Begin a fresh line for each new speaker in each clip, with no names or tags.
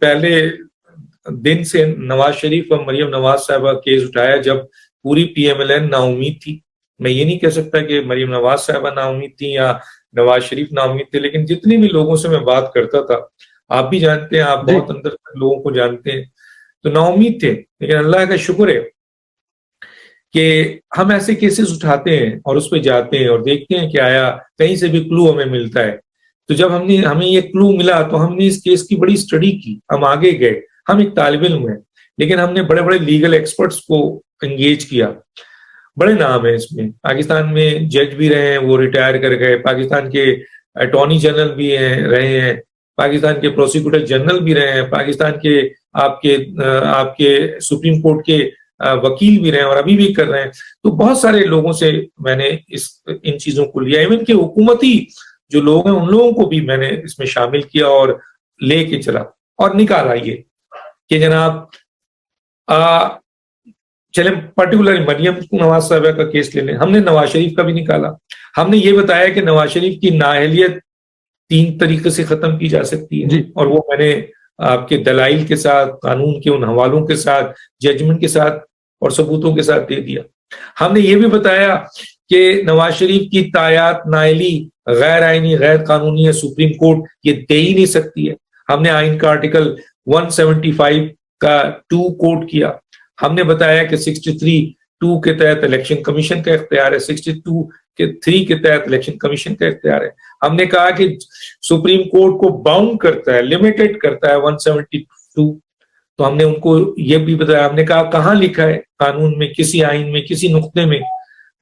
پہلے دن سے نواز شریف اور مریم نواز صاحبہ کیس اٹھایا جب پوری پی ایم ایل این نا امید تھی. میں یہ نہیں کہہ سکتا کہ مریم نواز صاحبہ نا امید تھی یا نواز شریف نا امید تھے، لیکن جتنی بھی لوگوں سے میں بات کرتا تھا، آپ بھی جانتے ہیں، آپ بہت اندر تک لوگوں کو جانتے ہیں، تو نا امید تھے. لیکن اللہ کا شکر ہے کہ ہم ایسے کیسز اٹھاتے ہیں اور اس پہ جاتے ہیں اور دیکھتے ہیں کہ آیا کہیں سے بھی کلو ہمیں ملتا ہے. تو جب ہمیں یہ کلو ملا تو ہم نے اس کیس کی بڑی اسٹڈی کی، ہم آگے گئے. ہم ایک طالب علم ہیں لیکن ہم نے بڑے بڑے لیگل ایکسپرٹس کو انگیج کیا. بڑے نام ہیں اس میں، پاکستان میں جج بھی رہے ہیں، وہ ریٹائر کر گئے، پاکستان کے اٹارنی جنرل بھی رہے ہیں، پاکستان کے پروسیکیوٹر جنرل بھی رہے ہیں، پاکستان کے آپ کے سپریم کورٹ کے وکیل بھی رہے ہیں اور ابھی بھی کر رہے ہیں. تو بہت سارے لوگوں سے میں نے ان چیزوں کو لیا، ایون کہ حکومتی جو لوگ ہیں ان لوگوں کو بھی میں نے اس میں شامل کیا اور لے کے چلا اور نکالا یہ کہ جناب چلیں پرٹیکولر مریم نواز صاحبہ کا کیس لے لیں. ہم نے نواز شریف کا بھی نکالا. ہم نے یہ بتایا کہ نواز شریف کی نااہلیت 3 طریقے سے ختم کی جا سکتی ہے اور وہ میں نے آپ کے دلائل کے ساتھ، قانون کے ان حوالوں کے ساتھ، ججمنٹ کے ساتھ اور ثبوتوں کے ساتھ دے دیا. ہم نے یہ بھی بتایا کہ نواز شریف کی تایات نااہلی غیر آئینی، غیر قانونی ہے، سپریم کورٹ یہ دے ہی نہیں سکتی ہے. ہم نے آئین کا آرٹیکل 175 کا 2 کوٹ کیا. ہم نے بتایا کہ 63(2) کے تحت الیکشن کمیشن کا اختیار ہے، 62(3) کے تحت الیکشن کمیشن کا اختیار ہے. ہم نے کہا کہ سپریم کورٹ کو باؤنڈ کرتا ہے، لمیٹڈ کرتا ہے 172. تو ہم نے ان کو یہ بھی بتایا. ہم نے کہا کہاں لکھا ہے قانون میں، کسی آئین میں، کسی نقطے میں.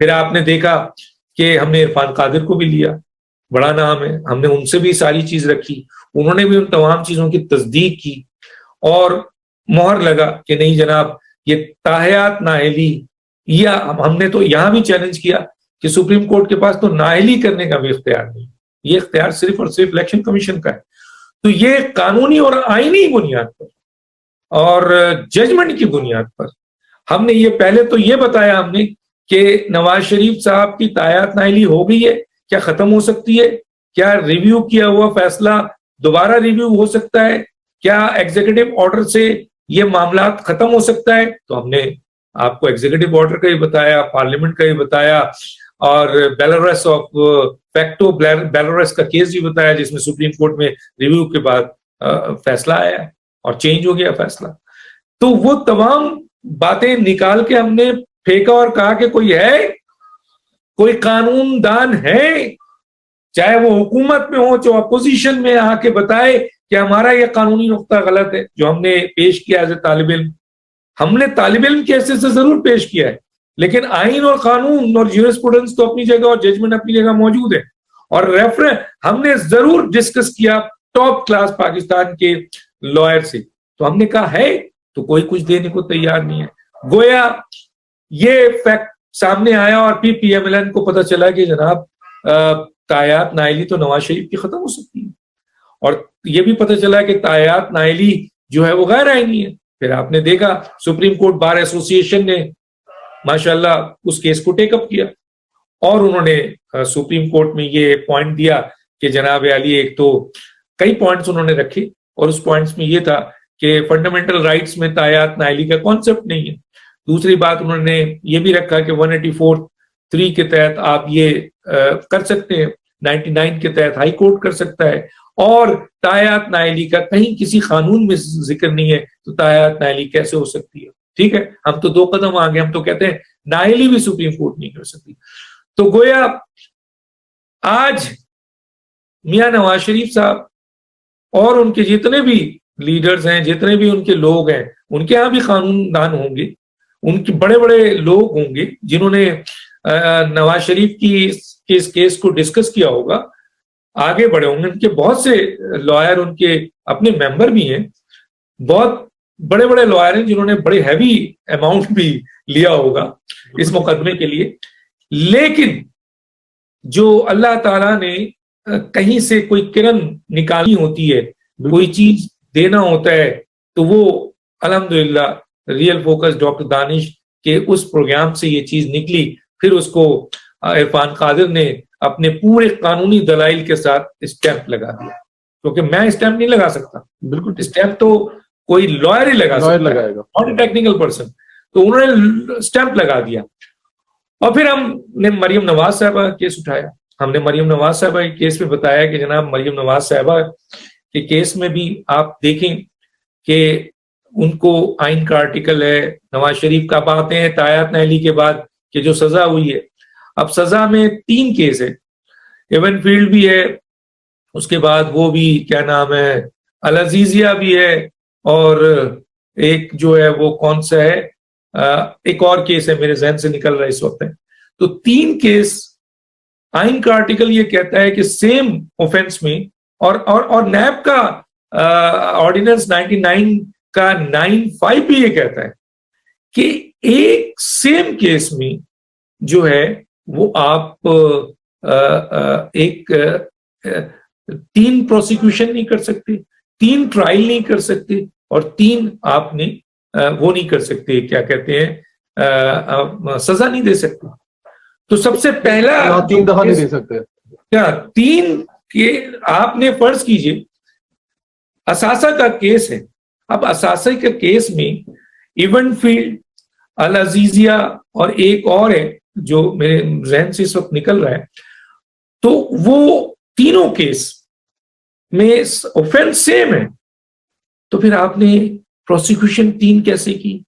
پھر آپ نے دیکھا کہ ہم نے عرفان قادر کو بھی لیا، بڑا نام ہے، ہم نے ان سے بھی ساری چیز رکھی. انہوں نے بھی ان تمام چیزوں کی تصدیق کی اور مہر لگا کہ نہیں جناب یہ تاحیات نااہلی. یا ہم نے تو یہاں بھی چیلنج کیا کہ سپریم کورٹ کے پاس تو نااہلی کرنے کا بھی اختیار نہیں، یہ اختیار صرف اور صرف الیکشن کمیشن کا ہے. تو یہ قانونی اور آئینی بنیاد پر اور ججمنٹ کی بنیاد پر ہم نے یہ پہلے تو یہ بتایا ہم نے کہ نواز شریف صاحب کی تاحیات نااہلی ہو گئی ہے، کیا ختم ہو سکتی ہے، کیا ریویو کیا ہوا فیصلہ دوبارہ ریویو ہو سکتا ہے، کیا ایگزیکٹو آرڈر سے یہ معاملات ختم ہو سکتا ہے. تو ہم نے آپ کو ایگزیکٹو آرڈر کا ہی بتایا، پارلیمنٹ کا ہی بتایا اور بیلاروس آف فیکٹو بیلاروس کا کیس بھی بتایا جس میں سپریم کورٹ میں ریویو کے بعد فیصلہ آیا اور چینج ہو گیا فیصلہ. تو وہ تمام باتیں نکال کے ہم نے پھینکا اور کہا کہ کوئی قانون دان ہے، چاہے وہ حکومت میں ہو چاہے اپوزیشن میں، آ کے بتائے کہ ہمارا یہ قانونی نقطہ غلط ہے جو ہم نے پیش کیا ایز اے طالب علم. ہم نے طالب علم کے حیثیت سے ضرور پیش کیا ہے، لیکن آئین اور قانون اور جیورسپروڈنس تو اپنی جگہ اور ججمنٹ اپنی جگہ موجود ہے. اور ہم نے ضرور ڈسکس کیا ٹاپ کلاس پاکستان کے لائر سے. تو ہم نے کہا ہے تو کوئی کچھ دینے کو تیار نہیں ہے. گویا یہ فیکٹ سامنے آیا اور پھر پی ایم ایل این کو پتہ چلا کہ جناب تاحیات نااہلی تو نواز شریف کی ختم ہو سکتی ہے، اور یہ بھی پتہ چلا کہ تاحیات نااہلی جو ہے وہ غیر آئینی ہے. پھر آپ نے دیکھا سپریم کورٹ بار ایسوسی ایشن نے ماشاءاللہ اس کیس کو ٹیک اپ کیا اور انہوں نے سپریم کورٹ میں یہ پوائنٹ دیا کہ جناب علی، ایک تو کئی پوائنٹس انہوں نے رکھے اور اس پوائنٹس میں یہ تھا کہ فنڈامنٹل رائٹس میں تاحیات نااہلی کا کانسیپٹ نہیں ہے. دوسری بات انہوں نے یہ بھی رکھا کہ 184(3) کے تحت آپ یہ کر سکتے ہیں، 99 کے تحت ہائی کورٹ کر سکتا ہے، اور تاحیات نااہلی کا کہیں کسی قانون میں ذکر نہیں ہے. تو تاحیات نااہلی کیسے ہو سکتی ہے؟ ٹھیک ہے، ہم تو 2 قدم آگے، ہم تو کہتے ہیں نااہلی بھی سپریم کورٹ نہیں کر سکتی. تو گویا آج میاں نواز شریف صاحب اور ان کے جتنے بھی لیڈرز ہیں، جتنے بھی ان کے لوگ ہیں، ان کے ہاں بھی قانون دان ہوں گے، ان کے بڑے بڑے لوگ ہوں گے جنہوں نے نواز شریف کی اس کیس کو ڈسکس کیا ہوگا، آگے بڑھے ہوں گے. ان کے بہت سے لائر، ان کے اپنے ممبر بھی ہیں، بہت بڑے بڑے لائر ہیں جنہوں نے بڑے ہیوی اماؤنٹ بھی لیا ہوگا اس مقدمے کے لیے. لیکن جو اللہ تعالیٰ نے کہیں سے کوئی کرن نکالنی ہوتی ہے، کوئی چیز دینا ہوتا ہے، تو وہ الحمدللہ ریئل فوکس ڈاکٹر دانش کے اس پروگرام سے یہ چیز نکلی. پھر اس کو عرفان قادر نے اپنے پورے قانونی دلائل کے ساتھ اسٹیمپ لگا دیا کیونکہ میں اسٹیمپ نہیں لگا سکتا.
بالکل
اسٹیمپ تو کوئی لائر ہی لگا سکتا ہے,
لگائے گا,
ناٹ اے ٹیکنیکل پرسن. تو انہوں نے اسٹیمپ لگا دیا. اور پھر ہم نے مریم نواز صاحبہ کا کیس اٹھایا. ہم نے مریم نواز صاحبہ کے کیس میں بتایا کہ جناب مریم نواز صاحبہ کے کیس میں بھی آپ دیکھیں کہ ان کو آئین کا آرٹیکل ہے, نواز شریف کا باتیں ہیں تایات نااہلی کے بعد کہ جو سزا ہوئی ہے. اب سزا میں 3 کیس ہے, ایون فیلڈ بھی ہے, اس کے بعد وہ بھی کیا نام ہے العزیزیہ بھی ہے, اور ایک جو ہے وہ کون سا ہے, ایک اور کیس ہے میرے ذہن سے نکل رہا ہے اس وقت ہے. تو 3 کیس آئین کا آرٹیکل یہ کہتا ہے کہ سیم اوفینس میں, اور نیب کا آرڈیننس 99 کا 9(5) بھی یہ کہتا ہے کہ ایک سیم کیس میں جو ہے وہ آپ ایک 3 پروسیکیوشن نہیں کر سکتے, 3 ٹرائل نہیں کر سکتے, اور 3 آپ نے وہ نہیں کر سکتے, کیا کہتے ہیں, سزا نہیں دے سکتے. تو سب سے پہلا
3 دفعہ نہیں دے سکتے.
کیا 3 کے آپ نے فرض کیجئے اثاثہ کا کیس ہے. اب اثاثہ کے کیس میں ایونٹ فیلڈ, العزیزیہ اور ایک اور ہے جو میرے ذہن سے اس وقت نکل رہا ہے, تو وہ تینوں کیس میں اوفینس سیم ہے. تو پھر آپ نے پروسیکیوشن 3 کیسے کی,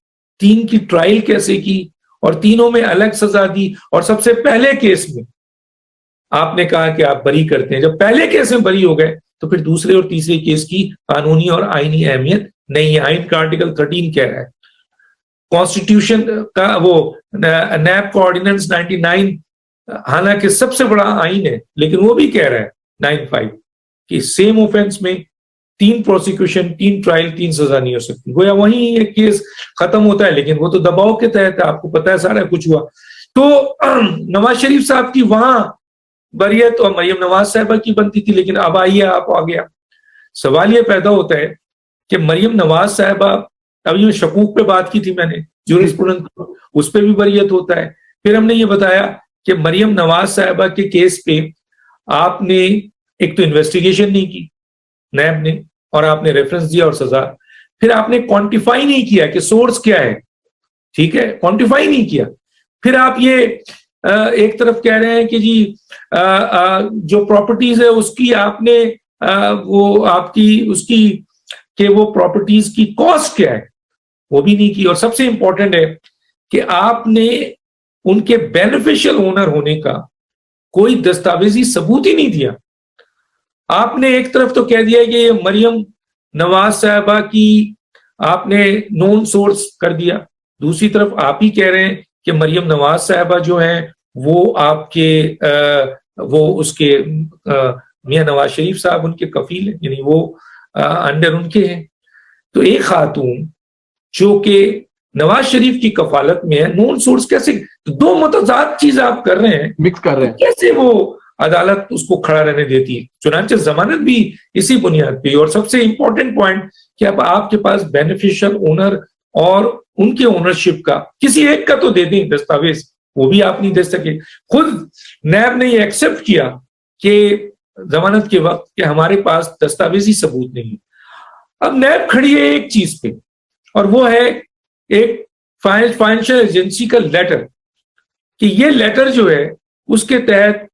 3 کی ٹرائل کیسے کی, اور تینوں میں الگ سزا دی, اور سب سے پہلے کیس میں آپ نے کہا کہ آپ بری کرتے ہیں. جب پہلے کیس میں بری ہو گئے تو پھر دوسرے اور تیسرے کیس کی قانونی اور آئینی اہمیت نہیں ہے. آئین کا آرٹیکل 13 کہہ رہا ہے, کانسٹیٹیوشن کا وہ نیب کا آرڈیننس 99 حالانکہ سب سے بڑا آئین ہے, لیکن وہ بھی کہہ رہا ہے 9(5) کہ سیم اوفینس میں 3 پروسیکیوشن, 3 ٹرائل, 3 سزا نہیں ہو سکتی. گویا وہیں یہ کیس ختم ہوتا ہے, لیکن وہ تو دباؤ کے تحت ہے, آپ کو پتا ہے سارا کچھ ہوا. تو نواز شریف صاحب کی وہاں بریت اور مریم نواز صاحبہ کی بنتی تھی, لیکن اب آئیے آپ آ گیا. سوال یہ پیدا ہوتا ہے کہ مریم نواز صاحبہ, ابھی شکوک پہ بات کی تھی میں نے, جورسپروڈنس اس پہ بھی بریت ہوتا ہے. پھر ہم نے یہ بتایا کہ مریم نواز صاحبہ کے کیس پہ آپ نے ایک تو انویسٹیگیشن نہیں کی نیب نے, اور آپ نے ریفرنس دیا اور سزا. پھر آپ نے کوانٹیفائی نہیں کیا کہ سورس کیا ہے, ٹھیک ہے, کوانٹیفائی نہیں کیا. پھر آپ یہ ایک طرف کہہ رہے ہیں کہ جی جو پراپرٹیز ہے اس کی آپ نے وہ آپ کی اس کی کہ وہ پراپرٹیز کی کاسٹ کیا ہے, وہ بھی نہیں کی. اور سب سے امپورٹنٹ ہے کہ آپ نے ان کے بینیفیشل اونر ہونے کا کوئی دستاویزی ثبوت ہی نہیں دیا. آپ نے ایک طرف تو کہہ دیا کہ یہ مریم نواز صاحبہ کی آپ نے نون سورس کر دیا, دوسری طرف آپ ہی کہہ رہے ہیں کہ مریم نواز صاحبہ جو ہیں وہ آپ کے وہ اس کے میاں نواز شریف صاحب ان کے کفیل ہیں, یعنی وہ انڈر ان کے ہیں. تو ایک خاتون جو کہ نواز شریف کی کفالت میں ہے, نون سورس کیسے, 2 متضاد چیز آپ کر رہے ہیں,
مکس کر رہے ہیں,
کیسے وہ عدالت اس کو کھڑا رہنے دیتی ہے. چنانچہ ضمانت بھی اسی بنیاد پہ. اور سب سے امپورٹنٹ پوائنٹ کہ اب آپ کے پاس بینیفیشل اونر اور ان کے اونرشپ کا کسی ایک کا تو دے دیں دستاویز, وہ بھی آپ نہیں دے سکے. خود نیب نے یہ ایکسپٹ کیا کہ ضمانت کے وقت کہ ہمارے پاس دستاویزی ثبوت نہیں ہے. اب نیب کھڑی ہے ایک چیز پہ, اور وہ ہے ایک فائنینشل ایجنسی کا لیٹر, کہ یہ لیٹر جو ہے اس کے تحت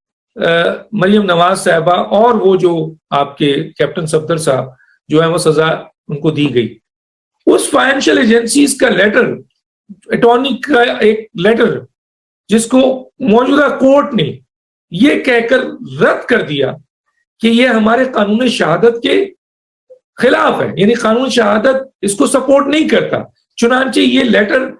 مریم نواز صاحبہ اور وہ جو آپ کے کیپٹن صفدر صاحب جو ہے وہ سزا ان کو دی گئی. اس فائنینشیل ایجنسیز کا لیٹر, اٹارنی کا ایک لیٹر جس کو موجودہ کورٹ نے یہ کہہ کر رد کر دیا کہ یہ ہمارے قانون شہادت کے خلاف ہے, یعنی قانون شہادت اس کو سپورٹ نہیں کرتا, چنانچہ یہ لیٹر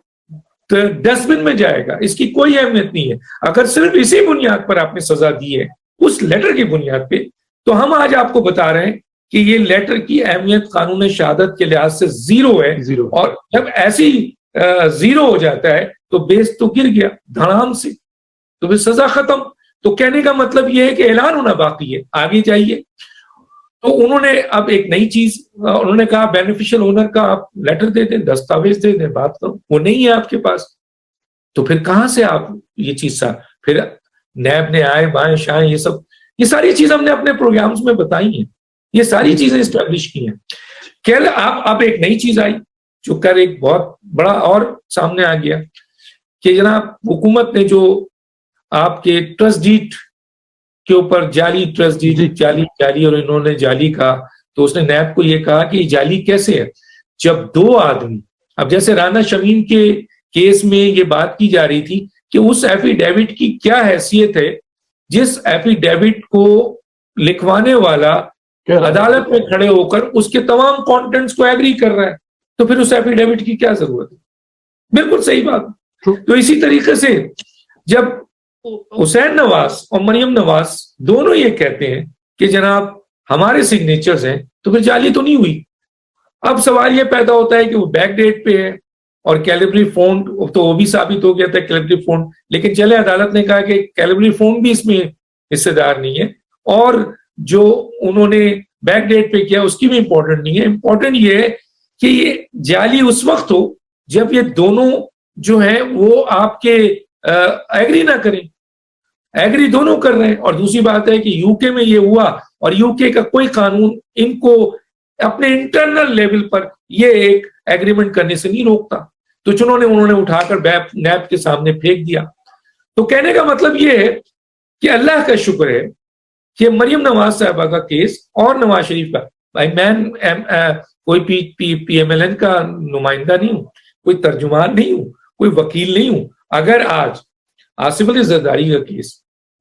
ڈسٹ بن میں جائے گا, اس کی کوئی اہمیت نہیں ہے. اگر صرف اسی بنیاد پر آپ نے سزا دی ہے, اس لیٹر کی بنیاد پہ, تو ہم آج آپ کو بتا رہے ہیں کہ یہ لیٹر کی اہمیت قانون شہادت کے لحاظ سے 0 ہے. اور جب ایسی 0 ہو جاتا ہے تو بیس تو گر گیا دھڑام سے, تو پھر سزا ختم. تو کہنے کا مطلب یہ ہے کہ اعلان ہونا باقی ہے, آگے جائیے. تو انہوں نے اب ایک نئی چیز انہوں نے کہا بینیفیشل اونر کا آپ لیٹر دے دیں, دستاویز دے دیں, بات کرو. وہ نہیں ہے آپ کے پاس, تو پھر کہاں سے آپ یہ چیز پھر نیب نے آئے بائیں شائیں یہ ساری چیز ہم نے اپنے پروگرامز میں بتائی ہیں. یہ ساری چیزیں اسٹیبلش کی ہیں. کل اب ایک نئی چیز آئی جو کر ایک بہت بڑا اور سامنے آ گیا کہ جناب حکومت نے جو آپ کے ٹرسٹ ڈیڈ کے اوپر جعلی ٹرسٹ ڈیڈ جعلی اور انہوں نے جعلی کہا تو اس نے نیب کو یہ کہا کہ یہ جعلی کیسے ہے جب دو آدمی, اب جیسے رانا شمیم کے کیس میں یہ بات کی جا رہی تھی کہ اس ایفیڈیوٹ کی کیا حیثیت ہے جس ایفیڈیوٹ کو لکھوانے والا عدالت میں کھڑے ہو کر اس کے تمام کانٹینٹس کو ایگری کر رہا ہے, تو پھر اس ایفیڈیوٹ کی کیا ضرورت ہے. بالکل صحیح بات. تو اسی طریقے سے جب حسین نواز اور مریم نواز دونوں یہ کہتے ہیں کہ جناب ہمارے سگنیچرز ہیں تو پھر جعلی تو نہیں ہوئی. اب سوال یہ پیدا ہوتا ہے کہ وہ بیک ڈیٹ پہ ہے اور کیلیبری فونٹ تو وہ بھی ثابت ہو گیا تھا کیلیبری فونٹ, لیکن چلے عدالت نے کہا کہ کیلیبری فونٹ بھی اس میں حصے دار نہیں ہے اور جو انہوں نے بیک ڈیٹ پہ کیا اس کی بھی امپورٹنٹ نہیں ہے. امپورٹنٹ یہ ہے کہ یہ جعلی اس وقت ہو جب یہ دونوں جو ہیں وہ آپ کے ایگری نہ کریں. ایگری دونوں کر رہے ہیں. اور دوسری بات ہے کہ یو کے میں یہ ہوا اور یو کے کا کوئی قانون ان کو اپنے انٹرنل لیول پر یہ ایک ایگریمنٹ کرنے سے نہیں روکتا, تو انہوں نے اٹھا کر نیب کے سامنے پھینک دیا. تو کہنے کا مطلب یہ ہے کہ اللہ کا شکر ہے کہ مریم نواز صاحبہ کا کیس اور نواز شریف کا, بھائی میں کوئی پی ایم ایل این کا نمائندہ نہیں ہوں, کوئی ترجمان نہیں ہوں, کوئی وکیل نہیں ہوں. اگر آج آصف علی زرداری کا کیس,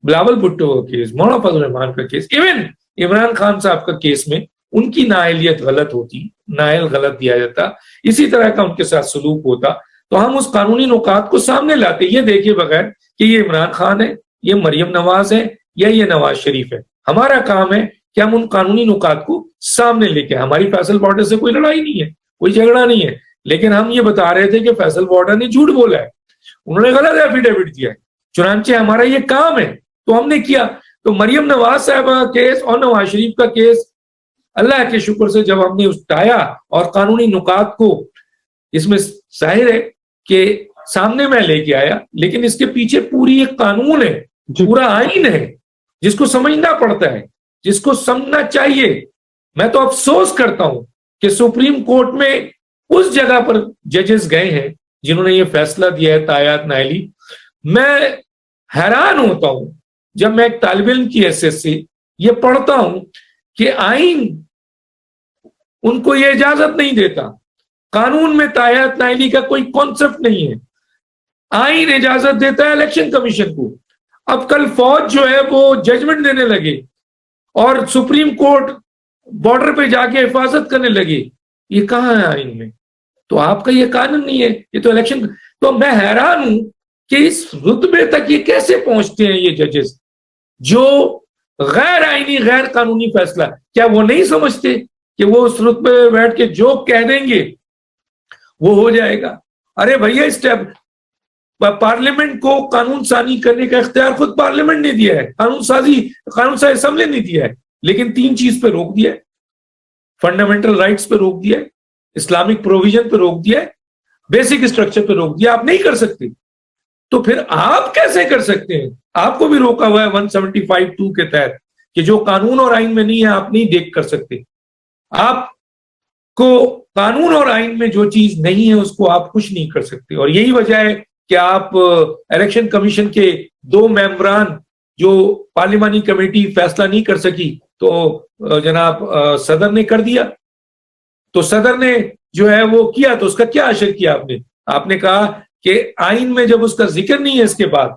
بلاول بھٹو کا کیس, مولانا فضل الرحمان کا کیس, ایون عمران خان صاحب کا کیس میں ان کی نااہلیت غلط ہوتی, نااہل غلط دیا جاتا, اسی طرح کا ان کے ساتھ سلوک ہوتا, تو ہم اس قانونی نکات کو سامنے لاتے یہ دیکھے بغیر کہ یہ عمران خان ہے, یہ مریم نواز ہے یا یہ نواز شریف ہے. ہمارا کام ہے کہ ہم ان قانونی نکات کو سامنے لے کے, ہماری فیصل بارڈر سے کوئی لڑائی نہیں ہے, کوئی جھگڑا نہیں ہے, لیکن ہم یہ بتا رہے تھے کہ فیصل بارڈر نے جھوٹ بولا ہے, انہوں نے غلط ایفیڈیوٹ دیا ہے, چنانچہ ہمارا یہ کام ہے تو ہم نے کیا. تو مریم نواز صاحبہ کا کیس اور نواز شریف کا کیس اللہ کے شکر سے جب ہم نے اٹھایا اور قانونی نکات کو اس میں ظاہر ہے کہ سامنے میں لے کے آیا, لیکن اس کے پیچھے پوری ایک قانون ہے, پورا آئین ہے جس کو سمجھنا پڑتا ہے, جس کو سمجھنا چاہیے. میں تو افسوس کرتا ہوں کہ سپریم کورٹ میں اس جگہ پر ججز گئے ہیں جنہوں نے یہ فیصلہ دیا ہے تایات نائلی. میں حیران ہوتا ہوں جب میں ایک طالب علم کی حیثیت سے یہ پڑھتا ہوں کہ آئین ان کو یہ اجازت نہیں دیتا, قانون میں تایات نائلی کا کوئی کانسیپٹ نہیں ہے, آئین اجازت دیتا ہے الیکشن کمیشن کو. اب کل فوج جو ہے وہ ججمنٹ دینے لگے اور سپریم کورٹ بارڈر پہ جا کے حفاظت کرنے لگے, یہ کہاں ہے آئین میں؟ تو آپ کا یہ قانون نہیں ہے, یہ تو الیکشن. تو میں حیران ہوں کہ اس رتبے تک یہ کیسے پہنچتے ہیں یہ ججز جو غیر آئینی غیر قانونی فیصلہ, کیا وہ نہیں سمجھتے کہ وہ اس رتبے پہ بیٹھ کے جو کہہ دیں گے وہ ہو جائے گا؟ ارے بھیا اسٹیپ پارلیمنٹ کو قانون سازی کرنے کا اختیار خود پارلیمنٹ نے دیا ہے, قانون سازی اسمبلی نے دیا ہے, لیکن 3 چیز پہ روک دیا ہے, فنڈامنٹل رائٹس پہ روک دیا ہے, اسلامک پروویژن پہ روک دیا ہے, بیسک اسٹرکچر پہ روک دیا. آپ نہیں کر سکتے, تو پھر آپ کیسے کر سکتے ہیں؟ آپ کو بھی روکا ہوا ہے 175(2) کے تحت کہ جو قانون اور آئین میں نہیں ہے آپ نہیں دیکھ کر سکتے. آپ کو قانون اور آئین میں جو چیز نہیں ہے اس کو آپ کچھ نہیں کر سکتے. اور یہی وجہ ہے کہ آپ الیکشن کمیشن کے 2 ممبران جو پارلیمانی کمیٹی فیصلہ نہیں کر سکی تو جناب صدر نے کر دیا. تو صدر نے جو ہے وہ کیا تو اس کا کیا اثر کیا آپ نے کہا کہ آئین میں جب اس کا ذکر نہیں ہے اس کے بعد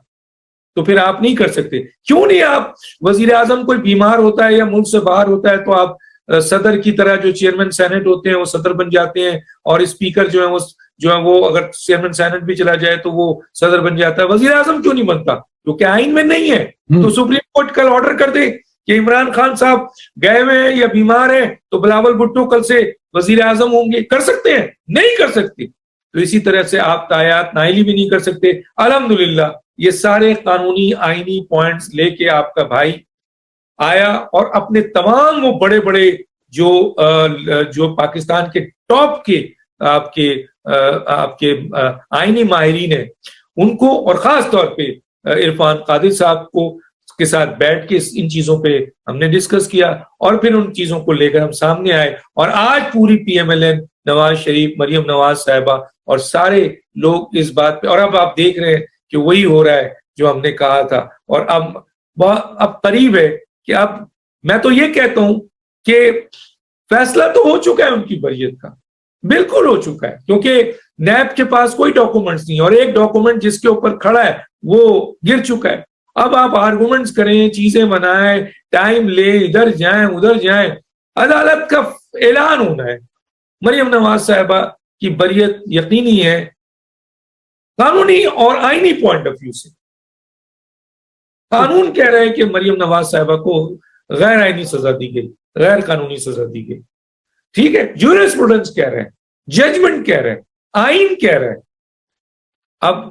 تو پھر آپ نہیں کر سکتے. کیوں نہیں آپ وزیر اعظم کوئی بیمار ہوتا ہے یا ملک سے باہر ہوتا ہے تو آپ صدر کی طرح جو چیئرمین سینٹ ہوتے ہیں وہ صدر بن جاتے ہیں, اور اسپیکر جو ہے وہ اگر چیئرمین سینٹ بھی چلا جائے تو وہ صدر بن جاتا ہے. وزیر اعظم کیوں نہیں بنتا؟ کیونکہ آئین میں نہیں ہے. تو سپریم کورٹ کل آرڈر کر دے کہ عمران خان صاحب گئے ہوئے ہیں یا بیمار ہیں تو بلاول بھٹو کل سے وزیر اعظم ہوں گے. کر سکتے ہیں؟ نہیں کر سکتے. تو اسی طرح سے آپ تایات نائلی بھی نہیں کر سکتے. الحمدللہ یہ سارے قانونی آئینی پوائنٹس لے کے آپ کا بھائی آیا اور اپنے تمام وہ بڑے بڑے جو پاکستان کے ٹاپ کے آپ کے آئینی ماہرین ہیں ان کو, اور خاص طور پہ عرفان قادر صاحب کو کے ساتھ بیٹھ کے ان چیزوں پہ ہم نے ڈسکس کیا اور پھر ان چیزوں کو لے کر ہم سامنے آئے، اور آج پوری P M L N, Nawaz Sharif, Maryam Nawaz صاحبہ اور سارے لوگ اس بات پہ، اور اب آپ دیکھ رہے ہیں کہ وہی ہو رہا ہے جو ہم نے کہا تھا، اور اب قریب ہے کہ اب میں تو یہ کہتا ہوں کہ فیصلہ تو ہو چکا ہے ان کی بریت کا، بالکل ہو چکا ہے، کیونکہ نیب کے پاس کوئی ڈاکومنٹس نہیں، اور ایک ڈاکومنٹ جس کے اوپر کھڑا ہے وہ گر چکا ہے۔ اب آپ آرگومنٹس کریں، چیزیں بنائیں، ٹائم لیں، ادھر جائیں ادھر جائیں، عدالت کا اعلان ہونا ہے۔ مریم نواز صاحبہ کی بریت یقینی ہے قانونی اور آئینی پوائنٹ آف ویو سے۔ قانون کہہ رہا ہے کہ مریم نواز صاحبہ کو غیر آئینی سزا دی گئی، غیر قانونی سزا دی گئی، ٹھیک ہے، جورسپروڈنس کہہ رہے ہیں، ججمنٹ کہہ رہے ہیں، آئین کہہ رہے ہیں۔ اب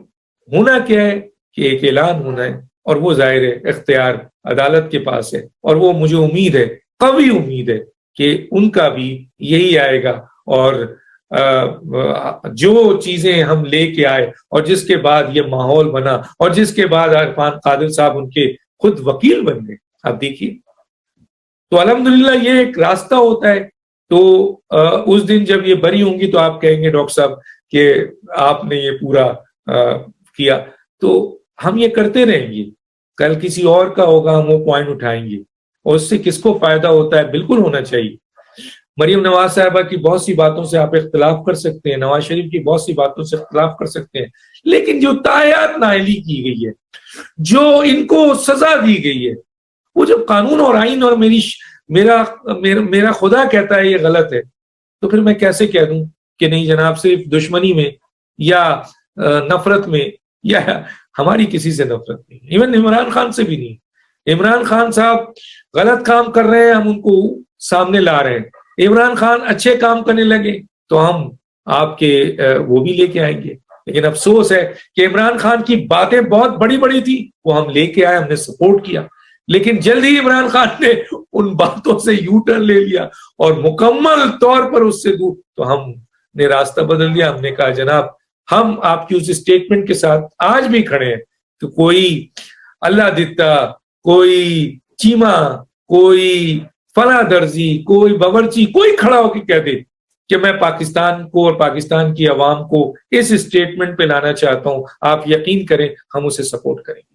ہونا کیا ہے کہ ایک اعلان ہونا ہے، اور وہ ظاہر ہے اختیار عدالت کے پاس ہے، اور وہ مجھے امید ہے، قوی امید ہے کہ ان کا بھی یہی آئے گا، اور جو چیزیں ہم لے کے آئے اور جس کے بعد یہ ماحول بنا، اور جس کے بعد عرفان قادر صاحب ان کے خود وکیل بن گئے، آپ دیکھیے، تو الحمدللہ یہ ایک راستہ ہوتا ہے۔ تو اس دن جب یہ بری ہوں گی تو آپ کہیں گے ڈاکٹر صاحب کہ آپ نے یہ پورا کیا، تو ہم یہ کرتے رہیں گے، کل کسی اور کا ہوگا ہم وہ پوائنٹ اٹھائیں گے، اور اس سے کس کو فائدہ ہوتا ہے بالکل ہونا چاہیے۔ مریم نواز صاحبہ کی بہت سی باتوں سے آپ اختلاف کر سکتے ہیں، نواز شریف کی بہت سی باتوں سے اختلاف کر سکتے ہیں، لیکن جو تاحیات نااہلی کی گئی ہے، جو ان کو سزا دی گئی ہے، وہ جب قانون اور آئین اور میرا خدا کہتا ہے یہ غلط ہے، تو پھر میں کیسے کہہ دوں کہ نہیں جناب صرف دشمنی میں یا نفرت میں، یا ہماری کسی سے نفرت نہیں، ایون عمران خان سے بھی نہیں۔ عمران خان صاحب غلط کام کر رہے ہیں، ہم ان کو سامنے لا رہے ہیں، عمران خان اچھے کام کرنے لگے تو ہم آپ کے وہ بھی لے کے آئیں گے۔ لیکن افسوس ہے کہ عمران خان کی باتیں بہت بڑی بڑی تھی، وہ ہم لے کے آئے، ہم نے سپورٹ کیا، لیکن جلد ہی عمران خان نے ان باتوں سے یو ٹرن لے لیا اور مکمل طور پر اس سے دور، تو ہم نے راستہ بدل دیا۔ ہم نے کہا جناب ہم آپ کی اس اسٹیٹمنٹ کے ساتھ آج بھی کھڑے ہیں کہ کوئی اللہ دتا، کوئی چیما، کوئی فلاں درزی، کوئی باورچی، کوئی کھڑا ہو کے کہہ دے کہ میں پاکستان کو اور پاکستان کی عوام کو اس اسٹیٹمنٹ پہ لانا چاہتا ہوں، آپ یقین کریں ہم اسے سپورٹ کریں گے۔